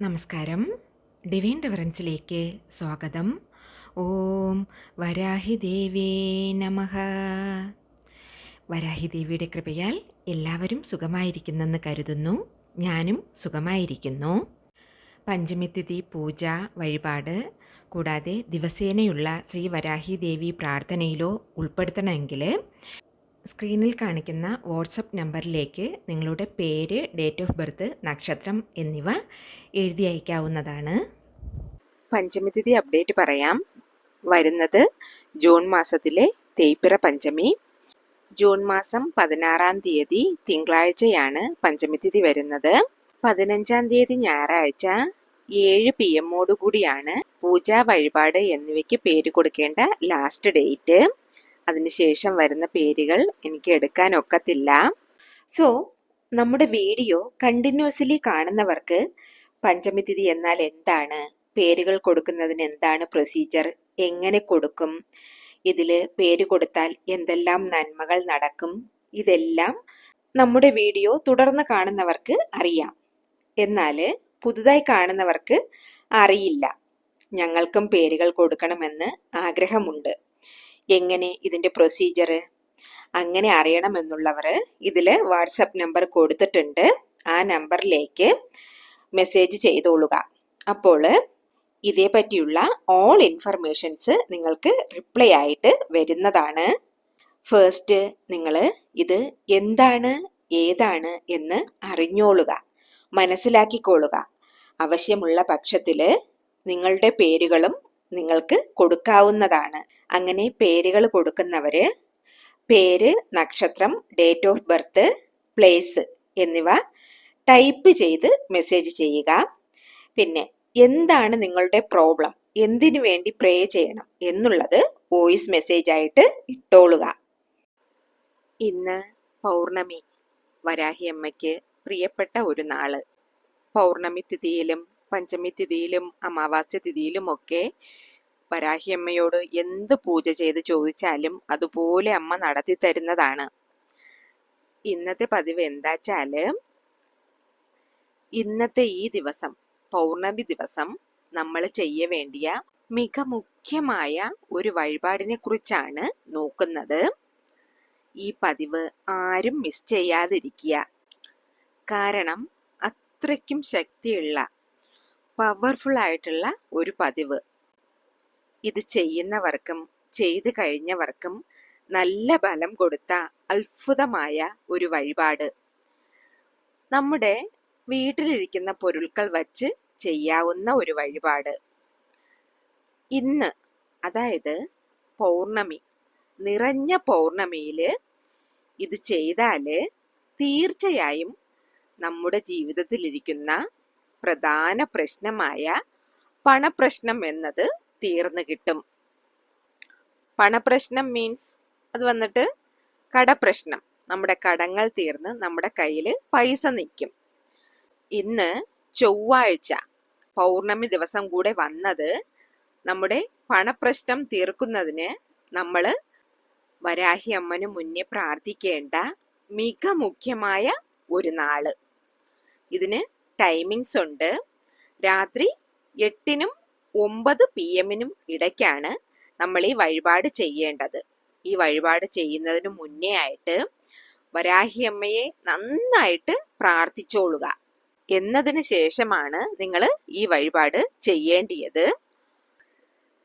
നമസ്കാരം. ഡിവൈൻ ഡിഫറൻസിലേക്ക് സ്വാഗതം. ഓം വരാഹിദേവേ നമഃ. വരാഹിദേവിയുടെ കൃപയാൽ എല്ലാവരും സുഖമായിരിക്കുന്നെന്ന് കരുതുന്നു. ഞാനും സുഖമായിരിക്കുന്നു. പഞ്ചമിതിഥി പൂജ, വഴിപാട് കൂടാതെ ദിവസേനയുള്ള ശ്രീ വരാഹിദേവി പ്രാർത്ഥനയിലോ ഉൾപ്പെടുത്തണമെങ്കിൽ സ്ക്രീനിൽ കാണിക്കുന്ന വാട്സപ്പ് നമ്പറിലേക്ക് നിങ്ങളുടെ പേര്, ഡേറ്റ് ഓഫ് ബർത്ത്, നക്ഷത്രം എന്നിവ എഴുതി അയക്കാവുന്നതാണ്. പഞ്ചമിതിഥി അപ്ഡേറ്റ് പറയാം. വരുന്നത് ജൂൺ മാസത്തിലെ തേയ്പ്പിറ പഞ്ചമി. ജൂൺ മാസം 16-ാം തീയതി തിങ്കളാഴ്ചയാണ് പഞ്ചമിതിഥി വരുന്നത്. 15-ാം തീയതി ഞായറാഴ്ച 7 PM കൂടിയാണ് പൂജ, വഴിപാട് എന്നിവയ്ക്ക് പേര് കൊടുക്കേണ്ട ലാസ്റ്റ് ഡേറ്റ്. അതിനുശേഷം വരുന്ന പേരുകൾ എനിക്ക് എടുക്കാൻ ഒക്കത്തില്ല. സോ നമ്മുടെ വീഡിയോ കണ്ടിന്യൂസ്ലി കാണുന്നവർക്ക് പഞ്ചമിതിഥി എന്നാൽ എന്താണ്, പേരുകൾ കൊടുക്കുന്നതിന് എന്താണ് പ്രൊസീജിയർ, എങ്ങനെ കൊടുക്കും, ഇതിൽ പേര് കൊടുത്താൽ എന്തെല്ലാം നന്മകൾ നടക്കും, ഇതെല്ലാം നമ്മുടെ വീഡിയോ തുടർന്ന് കാണുന്നവർക്ക് അറിയാം. എന്നാൽ പുതുതായി കാണുന്നവർക്ക് അറിയില്ല. ഞങ്ങൾക്കും പേരുകൾ കൊടുക്കണമെന്ന് ആഗ്രഹമുണ്ട്. എങ്ങനെ ഇതിൻ്റെ പ്രൊസീജിയർ അങ്ങനെ അറിയണമെന്നുള്ളവർ ഇതിൽ വാട്സപ്പ് നമ്പർ കൊടുത്തിട്ടുണ്ട്. ആ നമ്പറിലേക്ക് മെസ്സേജ് ചെയ്തോളുക. അപ്പോൾ ഇതേ പറ്റിയുള്ള ഓൾ ഇൻഫർമേഷൻസ് നിങ്ങൾക്ക് റിപ്ലൈ ആയിട്ട് വരുന്നതാണ്. ഫസ്റ്റ് നിങ്ങൾ ഇത് എന്താണ്, ഏതാണ് എന്ന് അറിഞ്ഞോളുക, മനസ്സിലാക്കിക്കൊള്ളുക. ആവശ്യമുള്ള പക്ഷത്തിൽ നിങ്ങളുടെ പേരുകളും നിങ്ങൾക്ക് കൊടുക്കാവുന്നതാണ്. അങ്ങനെ പേരുകൾ കൊടുക്കുന്നവര് പേര്, നക്ഷത്രം, ഡേറ്റ് ഓഫ് ബർത്ത്, പ്ലേസ് എന്നിവ ടൈപ്പ് ചെയ്ത് മെസ്സേജ് ചെയ്യുക. പിന്നെ എന്താണ് നിങ്ങളുടെ പ്രോബ്ലം, എന്തിനു വേണ്ടി പ്രേ ചെയ്യണം എന്നുള്ളത് വോയിസ് മെസ്സേജ് ആയിട്ട് ഇട്ടോളുക. ഇന്ന് പൗർണമി, വരാഹി അമ്മയ്ക്ക് പ്രിയപ്പെട്ട ഒരു നാള്. പൗർണമി തിഥിയിലും പഞ്ചമി തിഥിയിലും അമാവാസ്യ തിഥിയിലും ഒക്കെ വരാഹി അമ്മയോട് എന്ത് പൂജ ചെയ്ത് ചോദിച്ചാലും അതുപോലെ അമ്മ നടത്തി തരുന്നതാണ്. ഇന്നത്തെ പതിവ് എന്താച്ചാല്, ഇന്നത്തെ ഈ ദിവസം പൗർണമി ദിവസം നമ്മൾ ചെയ്യ വേണ്ടിയ മിക മുഖ്യമായ ഒരു വഴിപാടിനെ കുറിച്ചാണ് നോക്കുന്നത്. ഈ പതിവ് ആരും മിസ് ചെയ്യാതിരിക്കുക. കാരണം അത്രയ്ക്കും ശക്തിയുള്ള പവർഫുൾ ആയിട്ടുള്ള ഒരു പതിവ്. ഇത് ചെയ്യുന്നവർക്കും ചെയ്തു കഴിഞ്ഞവർക്കും നല്ല ബലം കൊടുത്ത അത്ഭുതമായ ഒരു വഴിപാട്. നമ്മുടെ വീട്ടിലിരിക്കുന്ന പൊരുൾകൾ വച്ച് ചെയ്യാവുന്ന ഒരു വഴിപാട്. ഇന്ന്, അതായത് പൗർണമി, നിറഞ്ഞ പൗർണമിയിൽ ഇത് ചെയ്താൽ തീർച്ചയായും നമ്മുടെ ജീവിതത്തിലിരിക്കുന്ന പ്രധാന പ്രശ്നമായ പണപ്രശ്നം എന്നത് തീർന്നു കിട്ടും. പണപ്രശ്നം മീൻസ് അത് വന്നിട്ട് കടപ്രശ്നം. നമ്മുടെ കടങ്ങൾ തീർന്ന് നമ്മുടെ കയ്യിൽ പൈസ നിൽക്കും. ഇന്ന് ചൊവ്വാഴ്ച പൗർണമി ദിവസം കൂടെ വന്നത് നമ്മുടെ പണപ്രശ്നം തീർക്കുന്നതിന് നമ്മൾ വരാഹി അമ്മന് മുന്നേ പ്രാർത്ഥിക്കേണ്ട മിക മുഖ്യമായ ഒരു നാള്. ഇതിന് ടൈമിങ്സ് ഉണ്ട്. രാത്രി 8-നും 9 PM ഇടയ്ക്കാണ് നമ്മൾ ഈ വഴിപാട് ചെയ്യേണ്ടത്. ഈ വഴിപാട് ചെയ്യുന്നതിന് മുന്നേ ആയിട്ട് വരാഹി അമ്മയെ നന്നായിട്ട് പ്രാർത്ഥിച്ചോളുക. എന്നതിന് ശേഷമാണ് നിങ്ങൾ ഈ വഴിപാട് ചെയ്യേണ്ടിയത്.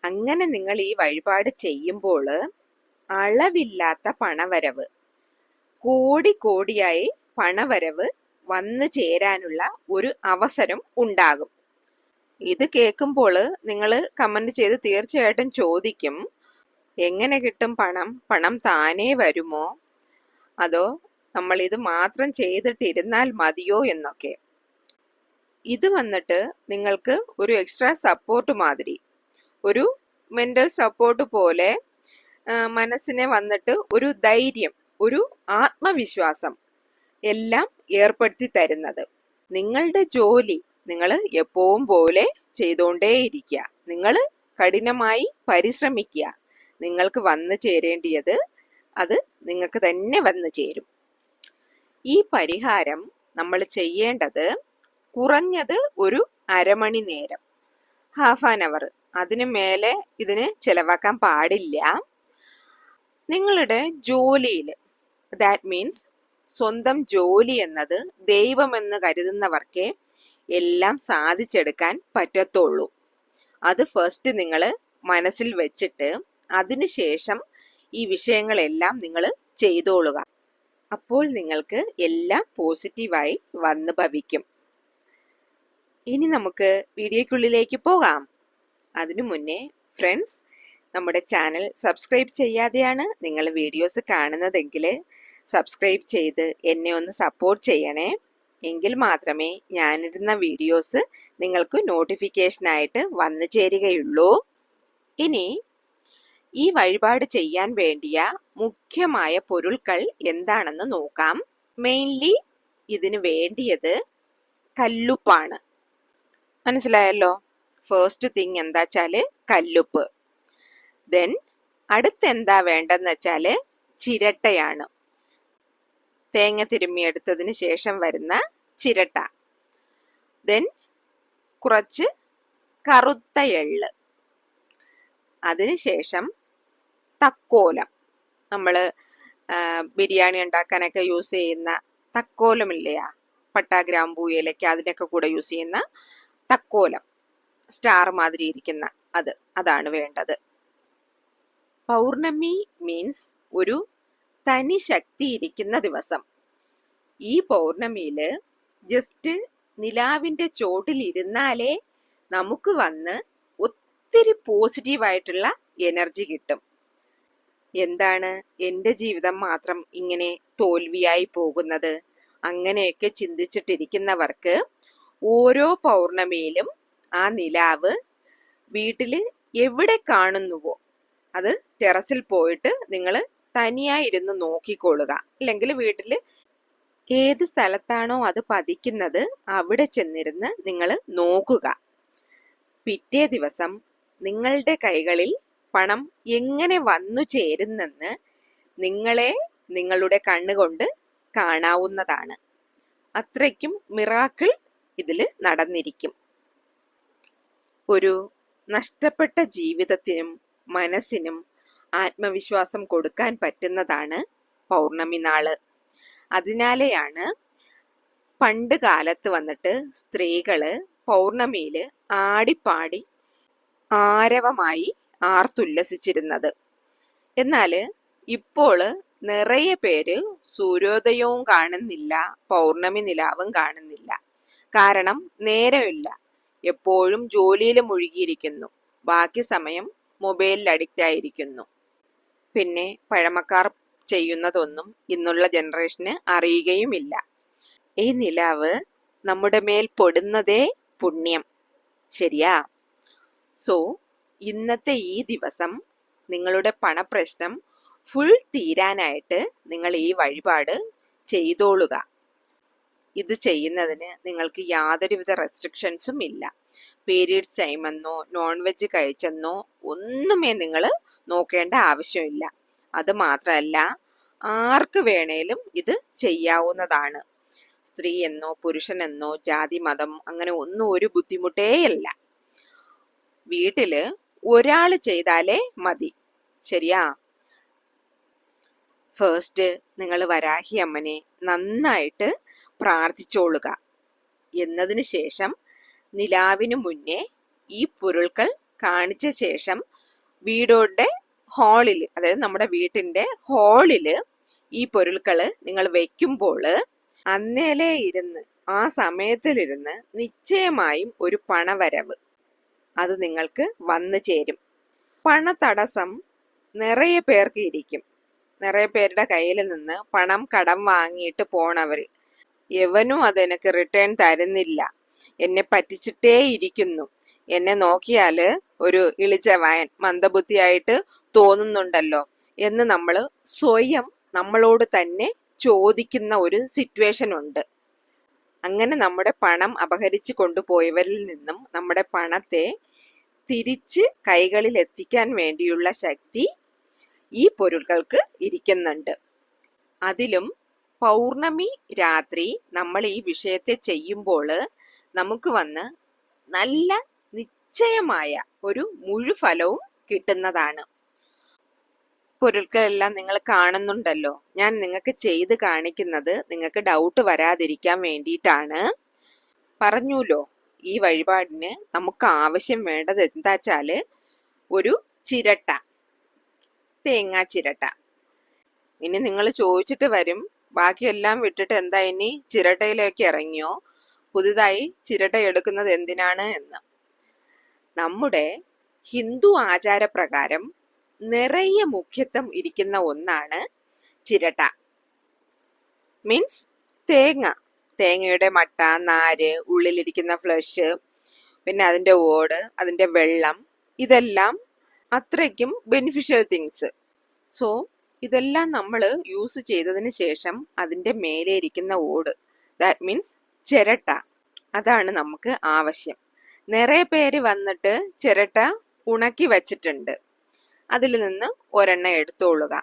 അങ്ങനെ നിങ്ങൾ ഈ വഴിപാട് ചെയ്യുമ്പോൾ അളവില്ലാത്ത പണവരവ്, കോടിയായി പണവരവ് വന്നു ചേരാനുള്ള ഒരു അവസരം ഉണ്ടാകും. ഇത് കേൾക്കുമ്പോൾ നിങ്ങൾ കമന്റ് ചെയ്ത് തീർച്ചയായിട്ടും ചോദിക്കും, എങ്ങനെ കിട്ടും പണം താനേ വരുമോ, അതോ നമ്മൾ ഇത് മാത്രം ചെയ്തിട്ടിരുന്നാൽ മതിയോ എന്നൊക്കെ. ഇത് വന്നിട്ട് നിങ്ങൾക്ക് ഒരു എക്സ്ട്രാ സപ്പോർട്ട് മാതിരി, ഒരു മെന്റൽ സപ്പോർട്ട് പോലെ മനസ്സിനെ വന്നിട്ട് ഒരു ധൈര്യം, ഒരു ആത്മവിശ്വാസം എല്ലാം ഏർപ്പെടുത്തി തരുന്നത്. നിങ്ങളുടെ ജോലി നിങ്ങൾ എപ്പോഴും പോലെ ചെയ്തുകൊണ്ടേയിരിക്കുക. നിങ്ങൾ കഠിനമായി പരിശ്രമിക്കുക. നിങ്ങൾക്ക് വന്നു ചേരേണ്ടിയത് അത് നിങ്ങൾക്ക് തന്നെ വന്നു ചേരും. ഈ പരിഹാരം നമ്മൾ ചെയ്യേണ്ടത് കുറഞ്ഞത് ഒരു അരമണി നേരം, ഹാഫ് ആൻ അവർ, അതിന് മേലെ ഇതിന് ചെലവാക്കാൻ പാടില്ല. നിങ്ങളുടെ ജോലിയിൽ, ദാറ്റ് മീൻസ് സ്വന്തം ജോലി എന്നത് ദൈവമെന്ന് കരുതുന്നവർക്കേ എല്ലാം സാധിച്ചെടുക്കാൻ പറ്റത്തുള്ളൂ. അത് ഫസ്റ്റ് നിങ്ങൾ മനസ്സിൽ വെച്ചിട്ട് അതിനുശേഷം ഈ വിഷയങ്ങളെല്ലാം നിങ്ങൾ ചെയ്തോളുക. അപ്പോൾ നിങ്ങൾക്ക് എല്ലാം പോസിറ്റീവായി വന്ന് ഭവിക്കും. ഇനി നമുക്ക് വീഡിയോയ്ക്കുള്ളിലേക്ക് പോകാം. അതിനു മുന്നേ ഫ്രണ്ട്സ്, നമ്മുടെ ചാനൽ സബ്സ്ക്രൈബ് ചെയ്യാതെയാണ് നിങ്ങൾ വീഡിയോസ് കാണുന്നതെങ്കിൽ സബ്സ്ക്രൈബ് ചെയ്ത് എന്നെ ഒന്ന് സപ്പോർട്ട് ചെയ്യണേ. എങ്കിൽ മാത്രമേ ഞാനിടുന്ന വീഡിയോസ് നിങ്ങൾക്ക് നോട്ടിഫിക്കേഷനായിട്ട് വന്നു ചേരുകയുള്ളൂ. ഇനി ഈ വഴിപാട് ചെയ്യാൻ വേണ്ടിയ മുഖ്യമായ പൊരുൾകൾ എന്താണെന്ന് നോക്കാം. മെയിൻലി ഇതിന് വേണ്ടിയത് കല്ലുപ്പാണ്. മനസ്സിലായല്ലോ? ഫസ്റ്റ് തിങ് എന്താ വെച്ചാല് കല്ലുപ്പ്. ദെൻ അടുത്തെന്താ വേണ്ടെന്ന് വെച്ചാല് ചിരട്ടയാണ്. തേങ്ങ തിരുമ്മിയെടുത്തതിന് ശേഷം വരുന്ന ചിരട്ട. ദെൻ കുറച്ച് കറുത്ത എള്ള്. അതിനുശേഷം തക്കോലം, നമ്മൾ ബിരിയാണി ഉണ്ടാക്കാനൊക്കെ യൂസ് ചെയ്യുന്ന തക്കോലമില്ലയാ, പട്ട, ഗ്രാമ്പൂ, ഏലക്ക അതിനൊക്കെ കൂടെ യൂസ് ചെയ്യുന്ന തക്കോലം, സ്റ്റാർ മാതിരി ഇരിക്കുന്ന അതാണ് വേണ്ടത്. പൗർണമി മീൻസ് ഒരു തനി ശക്തി ഇരിക്കുന്ന ദിവസം. ഈ പൗർണമിയിൽ ജസ്റ്റ് നിലാവിൻ്റെ ചോട്ടിലിരുന്നാലേ നമുക്ക് വന്ന് ഒത്തിരി പോസിറ്റീവായിട്ടുള്ള എനർജി കിട്ടും. എന്താണ് എൻ്റെ ജീവിതം മാത്രം ഇങ്ങനെ തോൽവിയായി പോകുന്നത്? അങ്ങനെയൊക്കെ ചിന്തിച്ചിട്ടിരിക്കുന്നവർക്ക് ഓരോ പൗർണമിയിലും ആ നിലാവ് വീട്ടിൽ എവിടെ കാണുന്നുവോ അത് ടെറസിൽ പോയിട്ട് നിങ്ങൾ തനിയായിരുന്ന് നോക്കിക്കൊള്ളുക. അല്ലെങ്കിൽ വീട്ടിൽ ഏത് സ്ഥലത്താണോ അത് പതിക്കുന്നത് അവിടെ ചെന്നിരുന്ന് നിങ്ങൾ നോക്കുക. പിറ്റേ ദിവസം നിങ്ങളുടെ കൈകളിൽ പണം എങ്ങനെ വന്നു ചേരുന്നെന്ന് നിങ്ങളെ നിങ്ങളുടെ കണ്ണുകൊണ്ട് കാണാവുന്നതാണ്. അത്രയ്ക്കും മിറാക്കിൾ ഇതിൽ നടന്നിരിക്കും. ഒരു നഷ്ടപ്പെട്ട ജീവിതത്തിനും മനസ്സിനും ആത്മവിശ്വാസം കൊടുക്കാൻ പറ്റുന്നതാണ് പൗർണമി നാള്. അതിനാലെയാണ് പണ്ട് കാലത്ത് വന്നിട്ട് സ്ത്രീകള് പൗർണമിയിൽ ആടിപ്പാടി ആരവമായി ആർത്തുല്ലസിച്ചിരുന്നത്. എന്നാൽ ഇപ്പോൾ നിറയെ പേര് സൂര്യോദയവും കാണുന്നില്ല, പൗർണമി നിലാവും കാണുന്നില്ല. കാരണം നേരമില്ല, എപ്പോഴും ജോലിയിൽ മുഴുകിയിരിക്കുന്നു, ബാക്കി സമയം മൊബൈലിൽ അഡിക്റ്റ് ആയിരിക്കുന്നു. പിന്നെ പഴമക്കാർ ചെയ്യുന്നതൊന്നും ഇന്നുള്ള ജനറേഷന് അറിയുകയുമില്ല. ഈ നിലാവ് നമ്മുടെ മേൽ പൊടുന്നതേ പുണ്യം, ശരിയാ? സോ ഇന്നത്തെ ഈ ദിവസം നിങ്ങളുടെ പണപ്രശ്നം ഫുൾ തീരാനായിട്ട് നിങ്ങൾ ഈ വഴിപാട് ചെയ്തോളുക. ഇത് ചെയ്യുന്നതിന് നിങ്ങൾക്ക് യാതൊരുവിധ റെസ്ട്രിക്ഷൻസും ഇല്ല. പീരീഡ്സ് ടൈമെന്നോ നോൺ വെജ് കഴിച്ചെന്നോ ഒന്നുമേ നിങ്ങൾ നോക്കേണ്ട ആവശ്യമില്ല. അത് മാത്രമല്ല, ആർക്ക് വേണേലും ഇത് ചെയ്യാവുന്നതാണ്. സ്ത്രീ എന്നോ പുരുഷനെന്നോ ജാതി മതം അങ്ങനെ ഒന്നും ഒരു ബുദ്ധിമുട്ടേയല്ല. വീട്ടില് ഒരാൾ ചെയ്താലേ മതി, ശരിയാ? ഫസ്റ്റ് നിങ്ങൾ വരാഹി അമ്മനെ നന്നായിട്ട് പ്രാർത്ഥിച്ചോളുക. എന്നതിന് ശേഷം നിലാവിന് മുന്നേ ഈ പൊരുൾകൾ കാണിച്ച ശേഷം വീടിന്റെ ഹാളിൽ, അതായത് നമ്മുടെ വീട്ടിന്റെ ഹാളിൽ ഈ പൊരുൾകൾ നിങ്ങൾ വെക്കുമ്പോൾ അന്നേലേ ഇരുന്ന് ആ സമയത്തിലിരുന്ന് നിശ്ചയമായും ഒരു പണവരവ് അത് നിങ്ങൾക്ക് വന്നു ചേരും. പണതടസ്സം നിറയെ പേർക്ക് ഇരിക്കും. നിറയെ പേരുടെ കയ്യിൽ നിന്ന് പണം കടം വാങ്ങിയിട്ട് പോണവർ, എവനും അതെനിക്ക് റിട്ടേൺ തരുന്നില്ല, എന്നെ പറ്റിച്ചിട്ടേ ഇരിക്കുന്നു, എന്നെ നോക്കിയാൽ ഒരു ഇളിച്ചവായൻ മന്ദബുദ്ധിയായിട്ട് തോന്നുന്നുണ്ടല്ലോ എന്ന് നമ്മൾ സ്വയം നമ്മളോട് തന്നെ ചോദിക്കുന്ന ഒരു സിറ്റുവേഷൻ ഉണ്ട്. അങ്ങനെ നമ്മുടെ പണം അപഹരിച്ചു കൊണ്ടുപോയവരിൽ നിന്നും നമ്മുടെ പണത്തെ തിരിച്ച് കൈകളിൽ എത്തിക്കാൻ വേണ്ടിയുള്ള ശക്തി ഈ പൊരുൾകൾക്ക് ഇരിക്കുന്നുണ്ട്. അതിലും പൗർണമി രാത്രി നമ്മൾ ഈ വിഷയത്തെ ചെയ്യുമ്പോൾ നമുക്ക് വന്ന് നല്ല നിശ്ചയമായ ഒരു മുഴുഫലവും കിട്ടുന്നതാണ്. പൊരുൾകളെല്ലാം നിങ്ങൾ കാണുന്നുണ്ടല്ലോ. ഞാൻ നിങ്ങൾക്ക് ചെയ്ത് കാണിക്കുന്നത് നിങ്ങൾക്ക് ഡൗട്ട് വരാതിരിക്കാൻ വേണ്ടിയിട്ടാണ്. പറഞ്ഞൂലോ, ഈ വഴിപാടിന് നമുക്ക് ആവശ്യം വേണ്ടത് എന്താച്ചാല് ഒരു ചിരട്ട, തേങ്ങാ ചിരട്ട. ഇനി നിങ്ങൾ ചോദിച്ചിട്ട് വരും, ബാക്കിയെല്ലാം വിട്ടിട്ട് എന്താ ഇനി ചിരട്ടയിലേക്ക് ഇറങ്ങിയോ, പുതുതായി ചിരട്ട എടുക്കുന്നത് എന്തിനാണ് എന്ന്. നമ്മുടെ ഹിന്ദു ആചാരപ്രകാരം നിറയെ മുഖ്യത്വം ഇരിക്കുന്ന ഒന്നാണ് ചിരട്ട. മീൻസ് തേങ്ങയുടെ മട്ട, നാര്, ഉള്ളിലിരിക്കുന്ന ഫ്ലഷ്, പിന്നെ അതിന്റെ ഓട്, അതിന്റെ വെള്ളം, ഇതെല്ലാം അത്രയ്ക്കും ബെനിഫിഷ്യൽ തിങ്സ്. സോ ഇതെല്ലാം നമ്മൾ യൂസ് ചെയ്തതിന് ശേഷം അതിന്റെ മേലെ ഇരിക്കുന്ന ഓട്, ദാറ്റ് മീൻസ് ചിരട്ട, അതാണ് നമുക്ക് ആവശ്യം. നിറയെ പേര് വന്നിട്ട് ചിരട്ട ഉണക്കി വെച്ചിട്ടുണ്ട്, അതിൽ നിന്ന് ഒരെണ്ണം എടുത്തോളുക.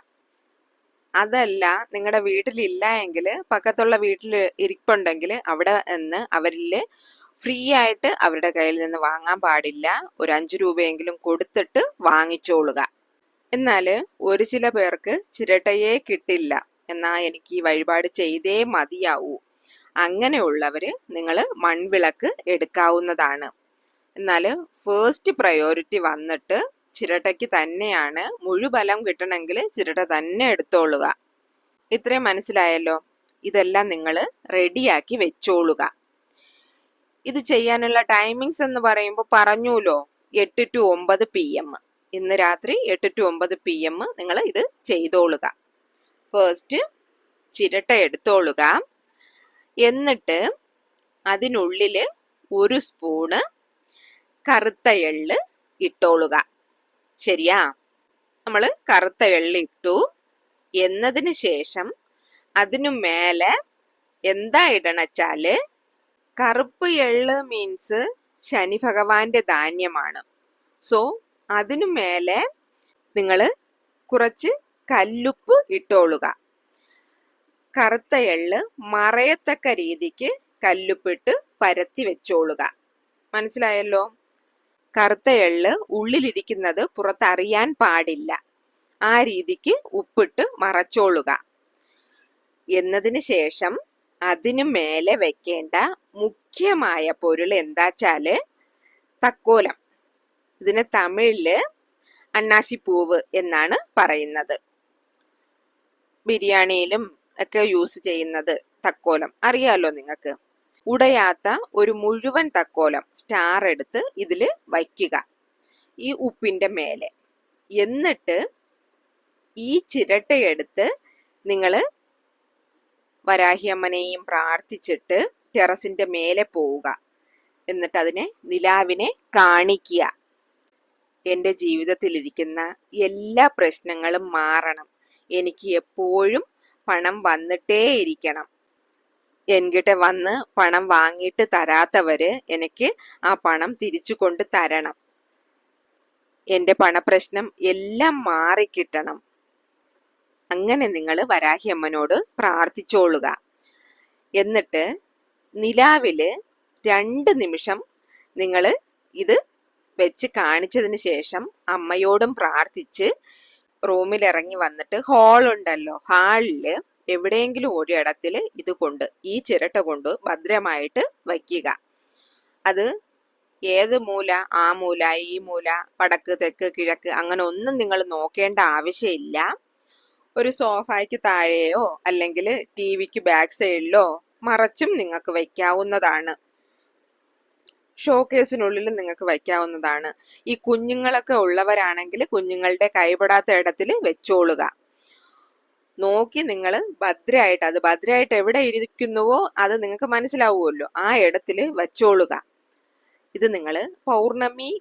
അതല്ല നിങ്ങളുടെ വീട്ടിലില്ല എങ്കിൽ പക്കത്തുള്ള വീട്ടിൽ ഇരിപ്പുണ്ടെങ്കിൽ അവിടെ നിന്ന് അവരിൽ ഫ്രീ ആയിട്ട് അവരുടെ കയ്യിൽ നിന്ന് വാങ്ങാൻ പാടില്ല. ഒരു 5 രൂപയെങ്കിലും കൊടുത്തിട്ട് വാങ്ങിച്ചോളുക. എന്നാൽ ഒരു ചില പേർക്ക് ചിരട്ടയെ കിട്ടില്ല, എന്നാ എനിക്ക് ഈ വഴിപാട് ചെയ്തേ മതിയാവൂ, അങ്ങനെയുള്ളവര് നിങ്ങൾ മൺവിളക്ക് എടുക്കാവുന്നതാണ്. എന്നാൽ ഫസ്റ്റ് പ്രയോറിറ്റി വന്നിട്ട് ചിരട്ടയ്ക്ക് തന്നെയാണ്. മുഴുബലം കിട്ടണമെങ്കിൽ ചിരട്ട തന്നെ എടുത്തോളുക. ഇത്രയും മനസ്സിലായല്ലോ. ഇതെല്ലാം നിങ്ങൾ റെഡിയാക്കി വെച്ചോളുക. ഇത് ചെയ്യാനുള്ള ടൈമിങ്സ് എന്ന് പറയുമ്പോൾ പറഞ്ഞൂലോ, 8 to 9 PM. ഇന്ന് രാത്രി 8 to 9 PM നിങ്ങൾ ഇത് ചെയ്തോളുക. ഫസ്റ്റ് ചിരട്ട എടുത്തോളുക. എന്നിട്ട് അതിനുള്ളിൽ 1 സ്പൂണ് കറുത്ത എള്ള് ഇട്ടോളുക. ശരിയാ? നമ്മൾ കറുത്ത എള്ള് ഇട്ടു. എന്നതിന് ശേഷം അതിനു മേലെ എന്താ ഇടണച്ചാല്, കറുപ്പ് എള്ള് മീൻസ് ശനി ഭഗവാന്റെ ധാന്യമാണ്. സോ അതിനു മേലെ നിങ്ങൾ കുറച്ച് കല്ലുപ്പ് ഇട്ടോളുക. കറുത്ത എള്ള് മറയത്തക്ക രീതിക്ക് കല്ലുപ്പിട്ട് പരത്തി വെച്ചോളുക. മനസ്സിലായല്ലോ? കറുത്ത എള്ള് ഉള്ളിലിരിക്കുന്നത് പുറത്തറിയാൻ പാടില്ല. ആ രീതിക്ക് ഉപ്പിട്ട് മറച്ചോളുക. എന്നതിന് ശേഷം അതിനു മേലെ വെക്കേണ്ട മുഖ്യമായ പൊരുൾ എന്താച്ചാല് തക്കോലം. ഇതിന് തമിഴില് അന്നാശിപ്പൂവ് എന്നാണ് പറയുന്നത്. ബിരിയാണിയിലും ഒക്കെ യൂസ് ചെയ്യുന്നത് തക്കോലം അറിയാലോ നിങ്ങൾക്ക്. ഉടയാത്ത ഒരു മുഴുവൻ തക്കോലം സ്റ്റാർ എടുത്ത് ഇതില് വയ്ക്കുക ഈ ഉപ്പിന്റെ മേലെ. എന്നിട്ട് ഈ ചിരട്ടയെടുത്ത് നിങ്ങൾ വരാഹിയമ്മനെയും പ്രാർത്ഥിച്ചിട്ട് ടെറസിന്റെ മേലെ പോവുക. എന്നിട്ട് അതിനെ നിലാവിനെ കാണിക്കുക. എൻ്റെ ജീവിതത്തിലിരിക്കുന്ന എല്ലാ പ്രശ്നങ്ങളും മാറണം, എനിക്ക് എപ്പോഴും പണം വന്നിട്ടേ ഇരിക്കണം, എൻകിட்ட വന്ന് പണം വാങ്ങിയിട്ട് തരാത്തവര് എനിക്ക് ആ പണം തിരിച്ചു കൊണ്ട് തരണം, എൻ്റെ പണപ്രശ്നം എല്ലാം മാറിക്കിട്ടണം. അങ്ങനെ നിങ്ങൾ വരാഹിയമ്മനോട് പ്രാർത്ഥിച്ചോളുക. എന്നിട്ട് നിലാവില് 2 നിമിഷം നിങ്ങൾ ഇത് വെച്ച് കാണിച്ചതിന് ശേഷം അമ്മയോടും പ്രാർത്ഥിച്ച് റൂമിലിറങ്ങി വന്നിട്ട് ഹാളുണ്ടല്ലോ, ഹാളില് എവിടെയെങ്കിലും ഒരിടത്തിൽ ഇത് കൊണ്ട്, ഈ ചിരട്ട കൊണ്ട് ഭദ്രമായിട്ട് വയ്ക്കുക. അത് ഏത് മൂല, ആ മൂല, ഈ മൂല, വടക്ക്, തെക്ക്, കിഴക്ക് അങ്ങനെ ഒന്നും നിങ്ങൾ നോക്കേണ്ട ആവശ്യമില്ല. ഒരു സോഫയ്ക്ക് താഴെയോ അല്ലെങ്കിൽ ടിവിക്ക് ബാക്ക് സൈഡിലോ മറച്ചും നിങ്ങൾക്ക് വയ്ക്കാവുന്നതാണ്. ഷോക്കേസിനുള്ളിൽ നിങ്ങൾക്ക് വയ്ക്കാവുന്നതാണ്. ഈ കുഞ്ഞുങ്ങളൊക്കെ ഉള്ളവരാണെങ്കിൽ കുഞ്ഞുങ്ങളുടെ കൈപ്പെടാത്ത ഇടത്തിൽ വെച്ചോളുക. നോക്കി നിങ്ങൾ ഭദ്രമായിട്ട്, അത് ഭദ്രമായിട്ട് എവിടെ ഇരിക്കുന്നുവോ അത് നിങ്ങൾക്ക് മനസ്സിലാവുമല്ലോ, ആ ഇടത്തിൽ വെച്ചോളുക. ഇത് നിങ്ങൾ പൗർണമി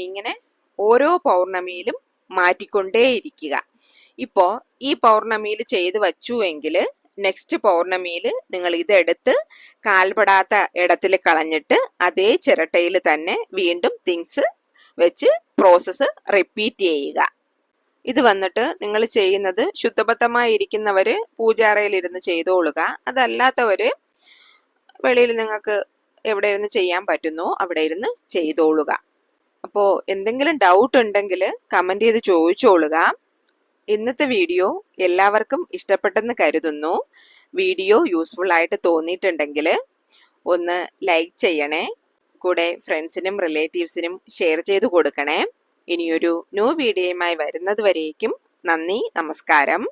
ഇങ്ങനെ ഓരോ പൗർണമിയിലും മാറ്റിക്കൊണ്ടേയിരിക്കുക. ഇപ്പോ ഈ പൗർണമിയിൽ ചെയ്തു വച്ചു എങ്കിൽ നെക്സ്റ്റ് പൗർണമിയിൽ നിങ്ങൾ ഇതെടുത്ത് കാൽപ്പെടാത്ത ഇടത്തിൽ കളഞ്ഞിട്ട് അതേ ചിരട്ടയിൽ തന്നെ വീണ്ടും തിങ്സ് വെച്ച് പ്രോസസ്സ് റിപ്പീറ്റ് ചെയ്യുക. ഇത് വന്നിട്ട് നിങ്ങൾ ചെയ്യുന്നത് ശുദ്ധബദ്ധമായി ഇരിക്കുന്നവര് പൂജാറയിൽ ഇരുന്ന് ചെയ്തോളുക. അതല്ലാത്തവര് വെളിയിൽ നിങ്ങൾക്ക് എവിടെ ഇരുന്ന് ചെയ്യാൻ പറ്റുന്നോ അവിടെ ഇരുന്ന് ചെയ്തോളുക. അപ്പോൾ എന്തെങ്കിലും ഡൗട്ട് ഉണ്ടെങ്കിൽ കമൻറ്റ് ചെയ്ത് ചോദിച്ചോളുക. ഇന്നത്തെ വീഡിയോ എല്ലാവർക്കും ഇഷ്ടപ്പെട്ടെന്ന് കരുതുന്നു. വീഡിയോ യൂസ്ഫുൾ ആയിട്ട് തോന്നിയിട്ടുണ്ടെങ്കിൽ ഒന്ന് ലൈക്ക് ചെയ്യണേ. കൂടെ ഫ്രണ്ട്സിനും റിലേറ്റീവ്സിനും ഷെയർ ചെയ്ത് കൊടുക്കണേ. ഇനിയൊരു ന്യൂ വീഡിയോയുമായി വരുന്നത് വരേക്കും നന്ദി, നമസ്കാരം.